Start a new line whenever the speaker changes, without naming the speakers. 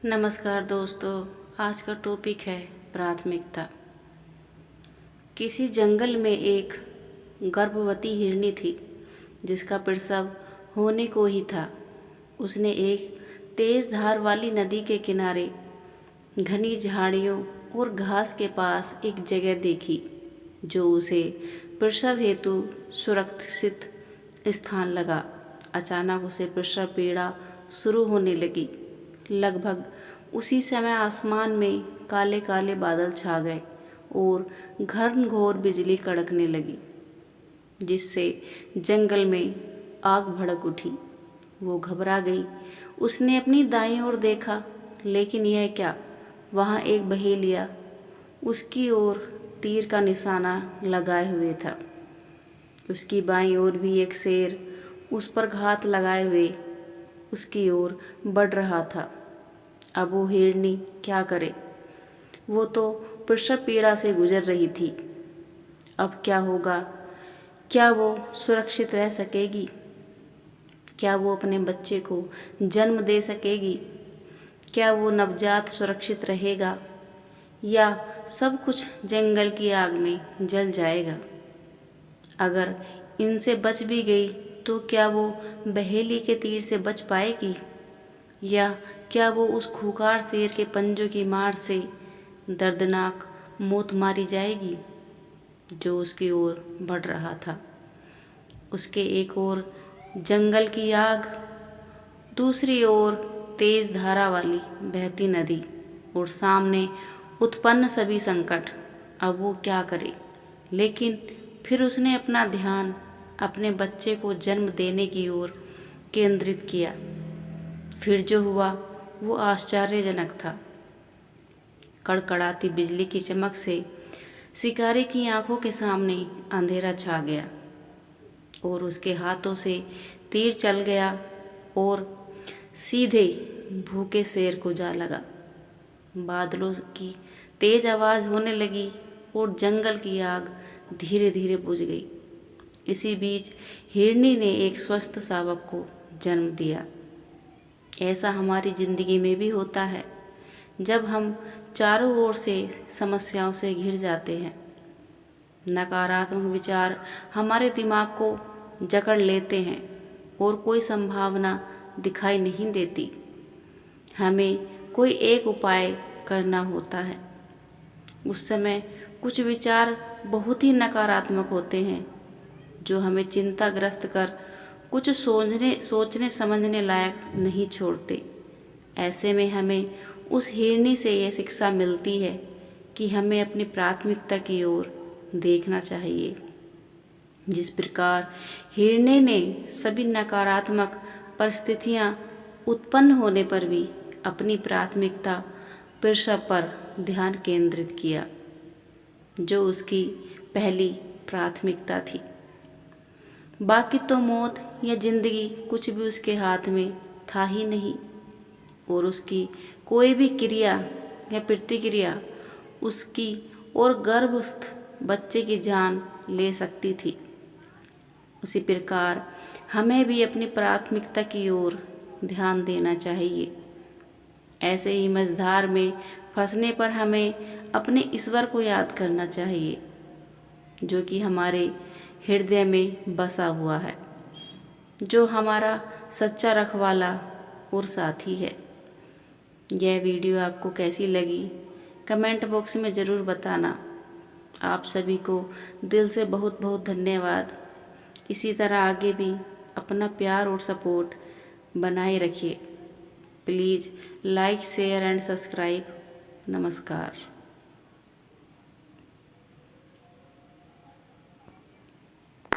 नमस्कार दोस्तों, आज का टॉपिक है प्राथमिकता। किसी जंगल में एक गर्भवती हिरनी थी जिसका प्रसव होने को ही था। उसने एक तेज धार वाली नदी के किनारे घनी झाड़ियों और घास के पास एक जगह देखी जो उसे प्रसव हेतु सुरक्षित स्थान लगा। अचानक उसे प्रसव पीड़ा शुरू होने लगी। लगभग उसी समय आसमान में काले काले बादल छा गए और घनघोर बिजली कड़कने लगी, जिससे जंगल में आग भड़क उठी। वो घबरा गई। उसने अपनी दाईं ओर देखा, लेकिन यह क्या, वहाँ एक बहेलिया उसकी ओर तीर का निशाना लगाए हुए था। उसकी बाईं ओर भी एक शेर उस पर घात लगाए हुए उसकी ओर बढ़ रहा था। अब वो हिरनी क्या करे? वो तो प्रसव पीड़ा से गुजर रही थी। अब क्या होगा? क्या वो सुरक्षित रह सकेगी? क्या वो अपने बच्चे को जन्म दे सकेगी? क्या वो नवजात सुरक्षित रहेगा या सब कुछ जंगल की आग में जल जाएगा? अगर इनसे बच भी गई तो क्या वो बहेली के तीर से बच पाएगी, या क्या वो उस खूंखार शेर के पंजों की मार से दर्दनाक मौत मारी जाएगी जो उसकी ओर बढ़ रहा था। उसके एक ओर जंगल की आग, दूसरी ओर तेज धारा वाली बहती नदी और सामने उत्पन्न सभी संकट। अब वो क्या करे? लेकिन फिर उसने अपना ध्यान अपने बच्चे को जन्म देने की ओर केंद्रित किया। फिर जो हुआ वो आश्चर्यजनक था। कड़कड़ाती बिजली की चमक से शिकारी की आंखों के सामने अंधेरा छा गया और उसके हाथों से तीर चल गया और सीधे भूखे शेर को जा लगा। बादलों की तेज आवाज़ होने लगी और जंगल की आग धीरे धीरे बुझ गई। इसी बीच हिरनी ने एक स्वस्थ शावक को जन्म दिया। ऐसा हमारी ज़िंदगी में भी होता है। जब हम चारों ओर से समस्याओं से घिर जाते हैं, नकारात्मक विचार हमारे दिमाग को जकड़ लेते हैं और कोई संभावना दिखाई नहीं देती, हमें कोई एक उपाय करना होता है। उस समय कुछ विचार बहुत ही नकारात्मक होते हैं जो हमें चिंताग्रस्त कर कुछ सोचने समझने लायक नहीं छोड़ते। ऐसे में हमें उस हिरनी से यह शिक्षा मिलती है कि हमें अपनी प्राथमिकता की ओर देखना चाहिए। जिस प्रकार हिरनी ने सभी नकारात्मक परिस्थितियां उत्पन्न होने पर भी अपनी प्राथमिकता प्रसव पर ध्यान केंद्रित किया, जो उसकी पहली प्राथमिकता थी। बाकी तो मौत या जिंदगी कुछ भी उसके हाथ में था ही नहीं, और उसकी कोई भी क्रिया या प्रतिक्रिया उसकी और गर्भस्थ बच्चे की जान ले सकती थी। उसी प्रकार हमें भी अपनी प्राथमिकता की ओर ध्यान देना चाहिए। ऐसे ही मझधार में फंसने पर हमें अपने ईश्वर को याद करना चाहिए, जो कि हमारे हृदय में बसा हुआ है, जो हमारा सच्चा रखवाला और साथी है। यह वीडियो आपको कैसी लगी कमेंट बॉक्स में ज़रूर बताना। आप सभी को दिल से बहुत बहुत धन्यवाद। इसी तरह आगे भी अपना प्यार और सपोर्ट बनाए रखिए। Please like share and subscribe. नमस्कार।